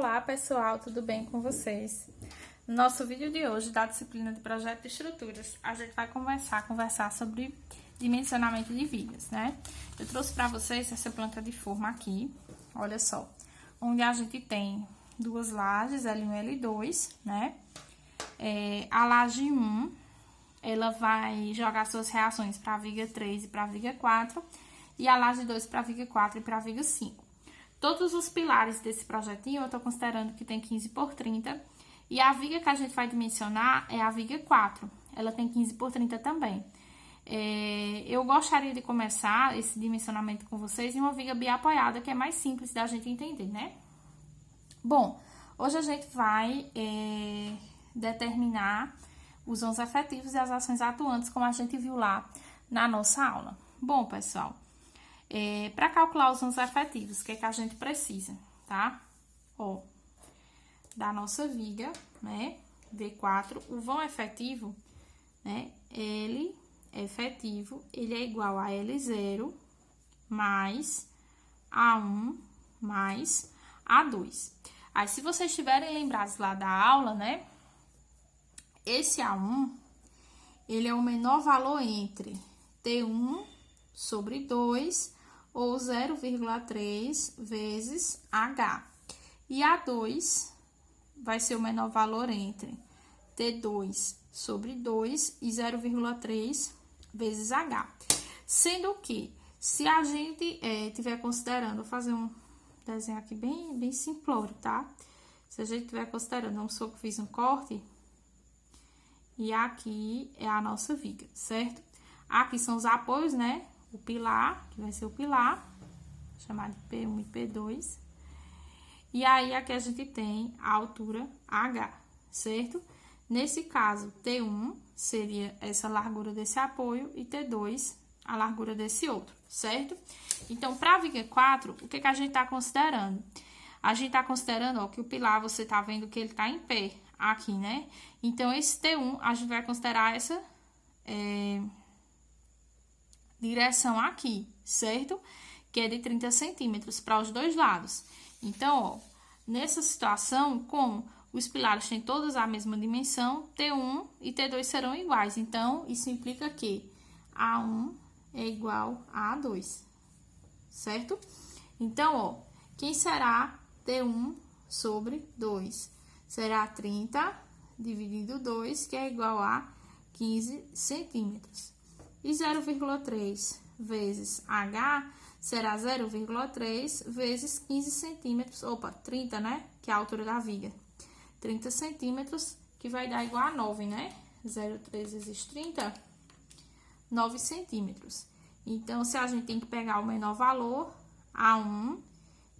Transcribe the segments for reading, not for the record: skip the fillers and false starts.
Olá pessoal, tudo bem com vocês? No nosso vídeo de hoje da disciplina de projeto de estruturas, a gente vai conversar sobre dimensionamento de vigas, né? Eu trouxe para vocês essa planta de forma aqui, olha só, onde a gente tem duas lajes, L1 e L2, né? A laje 1, ela vai jogar suas reações para a viga 3 e para a viga 4, e a laje 2 para a viga 4 e para a viga 5. Todos os pilares desse projetinho, eu tô considerando que tem 15 por 30. E a viga que a gente vai dimensionar é a viga 4. Ela tem 15 por 30 também. Eu gostaria de começar esse dimensionamento com vocês em uma viga biapoiada, que é mais simples da gente entender, né? Bom, hoje a gente vai determinar os ônus efetivos e as ações atuantes, como a gente viu lá na nossa aula. Bom, pessoal... para calcular os ônus efetivos, o que é que a gente precisa, tá? Ó, da nossa viga, né, V4, o vão efetivo, né, L efetivo, ele é igual a L0 mais A1 mais A2. Aí, se vocês estiverem lembrados lá da aula, né, esse A1, ele é o menor valor entre T1 sobre 2 ou 0,3 vezes H. E A2 vai ser o menor valor entre T2 sobre 2 e 0,3 vezes H. Sendo que, se a gente estiver considerando, vou fazer um desenho aqui bem simplório, tá? Se a gente estiver considerando, vamos supor que fiz um corte, e aqui é a nossa viga, certo? Aqui são os apoios, né? O pilar, que vai ser o pilar, chamado de P1 e P2. E aí, aqui a gente tem a altura H, certo? Nesse caso, T1 seria essa largura desse apoio e T2 a largura desse outro, certo? Então, para a viga 4, o que a gente tá considerando? A gente tá considerando, ó, que o pilar, você tá vendo que ele tá em pé aqui, né? Então, esse T1, a gente vai considerar essa... direção aqui, certo? Que é de 30 centímetros para os dois lados. Então, ó, nessa situação, como os pilares têm todos a mesma dimensão, T1 e T2 serão iguais. Então, isso implica que A1 é igual a A2, certo? Então, ó, quem será T1 sobre 2? Será 30 dividido 2, que é igual a 15 centímetros. E 0,3 vezes H será 0,3 vezes 15 centímetros, 30, né? Que é a altura da viga. 30 centímetros, que vai dar igual a 9, né? 0,3 vezes 30, 9 centímetros. Então, se a gente tem que pegar o menor valor, A1,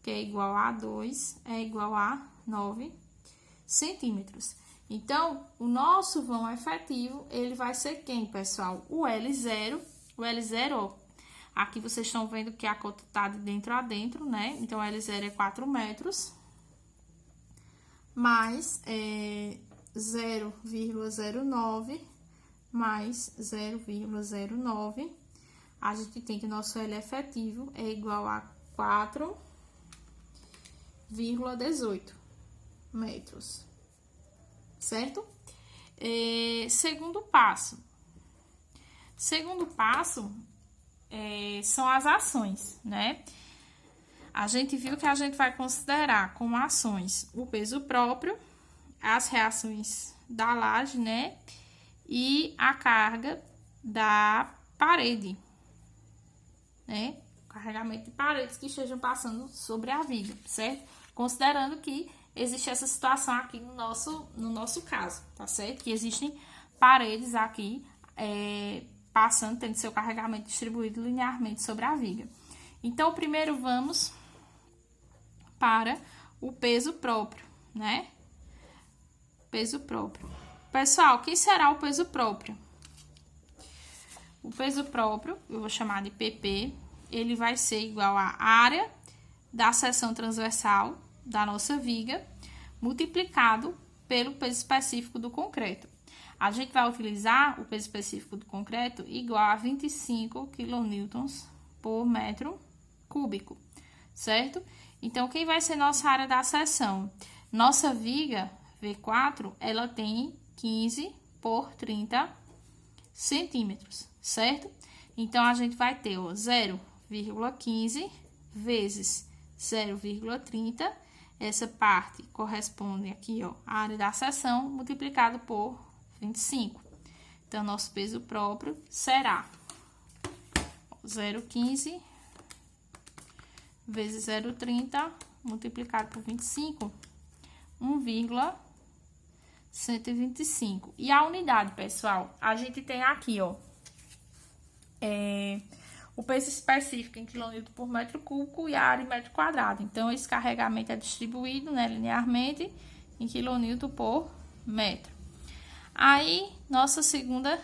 que é igual a 2, é igual a 9 centímetros. Então, o nosso vão efetivo, ele vai ser quem, pessoal? O L0. O L0, ó, aqui vocês estão vendo que a cota tá de dentro a dentro, né? Então, o L0 é 4 metros, mais 0,09, mais 0,09. A gente tem que o nosso L efetivo é igual a 4,18 metros. Certo? Segundo passo. Segundo passo são as ações, né? A gente viu que a gente vai considerar como ações o peso próprio, as reações da laje, né? E a carga da parede, né? O carregamento de paredes que estejam passando sobre a viga, certo? Considerando que existe essa situação aqui no nosso caso, tá certo? Que existem paredes aqui passando, tendo seu carregamento distribuído linearmente sobre a viga. Então, primeiro vamos para o peso próprio, né? Peso próprio. Pessoal, quem será o peso próprio? O peso próprio, eu vou chamar de PP, ele vai ser igual à área da seção transversal da nossa viga, multiplicado pelo peso específico do concreto. A gente vai utilizar o peso específico do concreto igual a 25 kN por metro cúbico, certo? Então, quem vai ser nossa área da seção? Nossa viga V4, ela tem 15 por 30 centímetros, certo? Então, a gente vai ter, ó, 0,15 vezes 0,30. Essa parte corresponde aqui, ó, à área da seção, multiplicado por 25. Então, nosso peso próprio será 0,15 vezes 0,30 multiplicado por 25, 1,125. E a unidade, pessoal, a gente tem aqui, ó, o peso específico em quilonewton por metro cúbico e a área em metro quadrado. Então, esse carregamento é distribuído, né, linearmente em quilonewton por metro. Aí, nossa segunda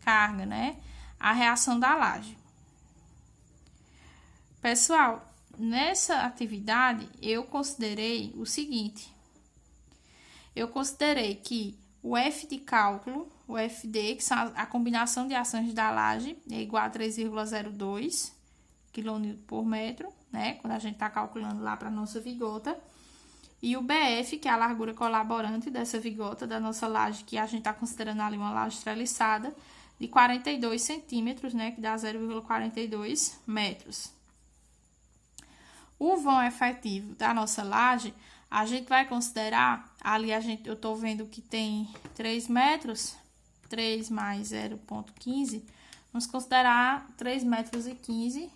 carga, né, a reação da laje. Pessoal, nessa atividade, eu considerei o seguinte. Eu considerei que o F de cálculo, o FD, que são a combinação de ações da laje, é igual a 3,02 kN por metro, né? Quando a gente está calculando lá para a nossa vigota. E o BF, que é a largura colaborante dessa vigota, da nossa laje, que a gente está considerando ali uma laje treliçada, de 42 centímetros, né? Que dá 0,42 metros. O vão efetivo da nossa laje, a gente vai considerar, ali eu tô vendo que tem 3 metros, 3 mais 0,15, vamos considerar 3 metros e 15,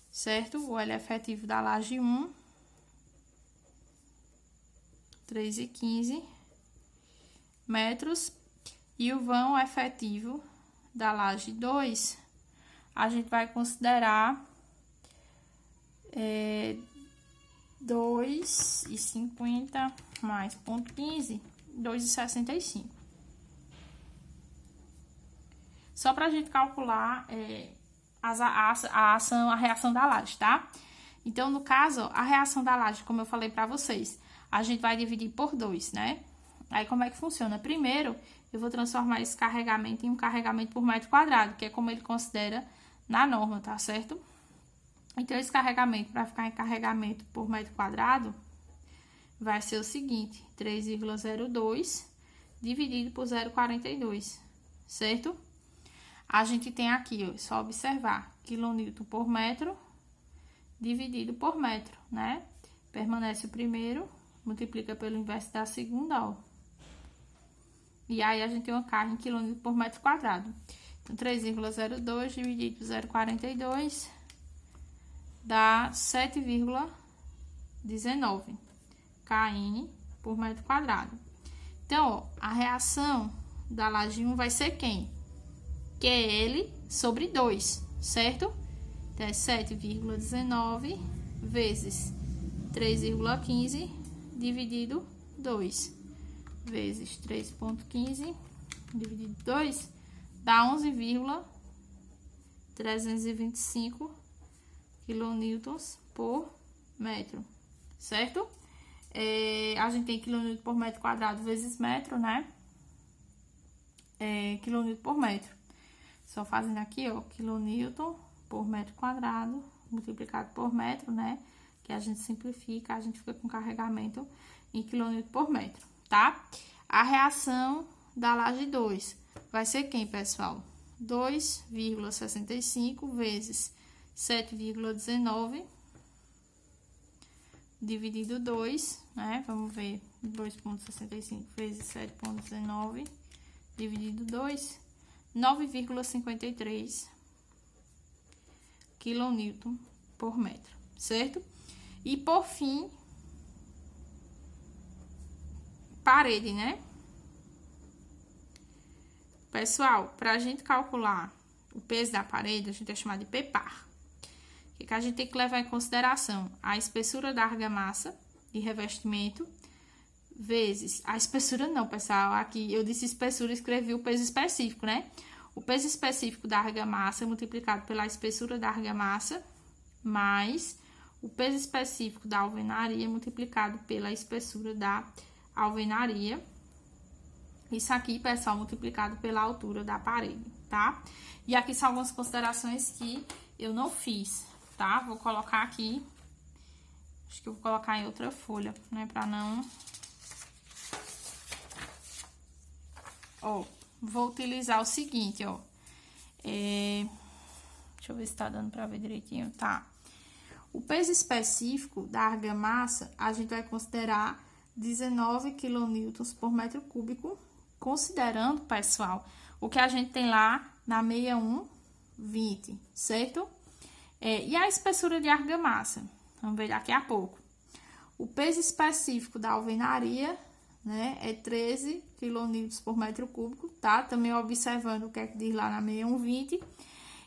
certo? O L efetivo da laje 1, 3 e 15 metros, e o vão efetivo da laje 2, a gente vai considerar 2,50 mais 0,15, 2,65. Só pra gente calcular a reação da laje, tá? Então, no caso, ó, a reação da laje, como eu falei pra vocês, a gente vai dividir por 2, né? Aí, como é que funciona? Primeiro, eu vou transformar esse carregamento em um carregamento por metro quadrado, que é como ele considera na norma, tá certo? Então, esse carregamento, para ficar em carregamento por metro quadrado, vai ser o seguinte, 3,02 dividido por 0,42, certo? A gente tem aqui, ó, só observar, quilonewton por metro dividido por metro, né? Permanece o primeiro, multiplica pelo inverso da segunda, ó. E aí, a gente tem uma carga em quilonewton por metro quadrado. Então, 3,02 dividido por 0,42... dá 7,19 kN por metro quadrado. Então, ó, a reação da laje 1 vai ser quem? Que é L sobre 2, certo? Então, é 7,19 vezes 3,15 dividido 2, vezes 3,15 dividido 2, dá 11,325 quilonewtons por metro, certo? A gente tem quilonewton por metro quadrado vezes metro, né? Quilonewton por metro. Só fazendo aqui, ó, quilonewton por metro quadrado multiplicado por metro, né? Que a gente simplifica, a gente fica com carregamento em quilonewton por metro, tá? A reação da laje 2 vai ser quem, pessoal? 2,65 vezes 7,19 dividido 2, né? Vamos ver, 2,65 vezes 7,19 dividido 2, 9,53 quilonewton por metro, certo? E por fim, parede, né? Pessoal, para a gente calcular o peso da parede, a gente vai chamar de P-par. O que a gente tem que levar em consideração? A espessura da argamassa de revestimento vezes... A espessura não, pessoal. Aqui eu disse espessura e escrevi o peso específico, né? O peso específico da argamassa multiplicado pela espessura da argamassa mais o peso específico da alvenaria multiplicado pela espessura da alvenaria. Isso aqui, pessoal, multiplicado pela altura da parede, tá? E aqui são algumas considerações que eu não fiz, tá? Vou colocar aqui, acho que eu vou colocar em outra folha, né? Pra não... Ó, vou utilizar o seguinte, ó. Deixa eu ver se tá dando pra ver direitinho, tá? O peso específico da argamassa, a gente vai considerar 19 kN por metro cúbico, considerando, pessoal, o que a gente tem lá na 6120, certo? E a espessura de argamassa? Vamos ver daqui a pouco. O peso específico da alvenaria, né, é 13 kN por metro cúbico, tá? Também observando o que é que diz lá na 6120.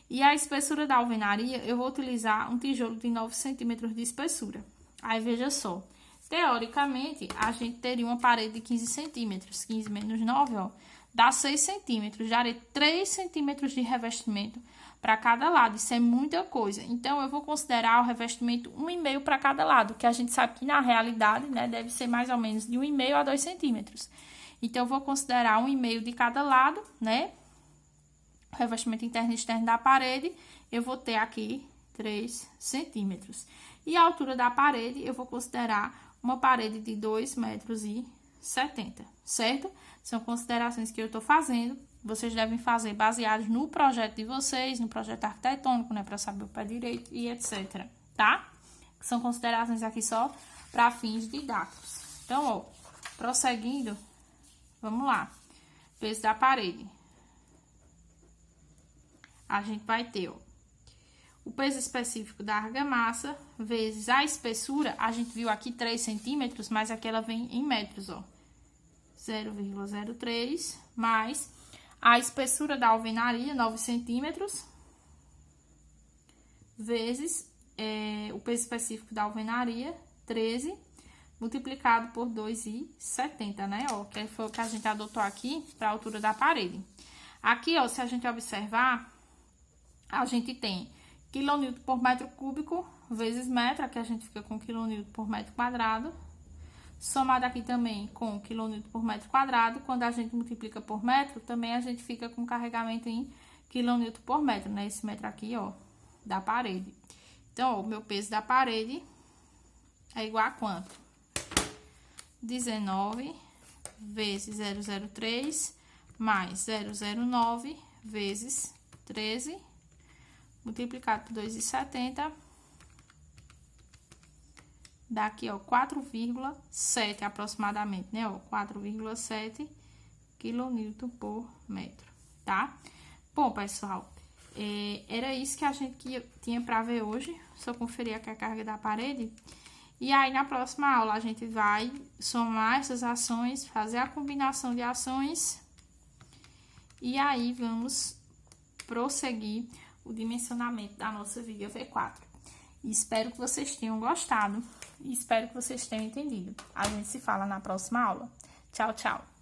E a espessura da alvenaria, eu vou utilizar um tijolo de 9 centímetros de espessura. Aí, veja só. Teoricamente, a gente teria uma parede de 15 centímetros. 15 menos 9, ó, dá 6 centímetros. Já 3 centímetros de revestimento para cada lado. Isso é muita coisa. Então, eu vou considerar o revestimento 1,5 para cada lado, que a gente sabe que na realidade, né, deve ser mais ou menos de 1,5 a 2 centímetros. Então, eu vou considerar 1,5 de cada lado, né? Revestimento interno e externo da parede, eu vou ter aqui 3 centímetros. E a altura da parede, eu vou considerar uma parede de 2,70 metros, certo? São considerações que eu tô fazendo, vocês devem fazer baseados no projeto de vocês, no projeto arquitetônico, né, para saber o pé direito e etc, tá? São considerações aqui só para fins didáticos. Então, ó, prosseguindo, vamos lá. Peso da parede. A gente vai ter, ó, o peso específico da argamassa vezes a espessura. A gente viu aqui 3 centímetros, mas aqui ela vem em metros, ó. 0,03 mais a espessura da alvenaria, 9 centímetros, vezes o peso específico da alvenaria, 13, multiplicado por 2,70, né? Ó, que foi o que a gente adotou aqui para a altura da parede. Aqui, ó, se a gente observar, a gente tem kN por metro cúbico vezes metro, aqui a gente fica com kN por metro quadrado, somado aqui também com kN por metro quadrado. Quando a gente multiplica por metro, também a gente fica com carregamento em kN por metro, né? Esse metro aqui, ó, da parede. Então, ó, o meu peso da parede é igual a quanto? 19 vezes 0,03 mais 0,09 vezes 13, multiplicado por 2,70, dá aqui, ó, 4,7 aproximadamente, né, ó, 4,7 kN por metro, tá? Bom, pessoal, era isso que a gente tinha para ver hoje. Só conferir aqui a carga da parede. E aí, na próxima aula, a gente vai somar essas ações, fazer a combinação de ações. E aí, vamos prosseguir o dimensionamento da nossa viga V4. E espero que vocês tenham gostado e espero que vocês tenham entendido. A gente se fala na próxima aula. Tchau, tchau!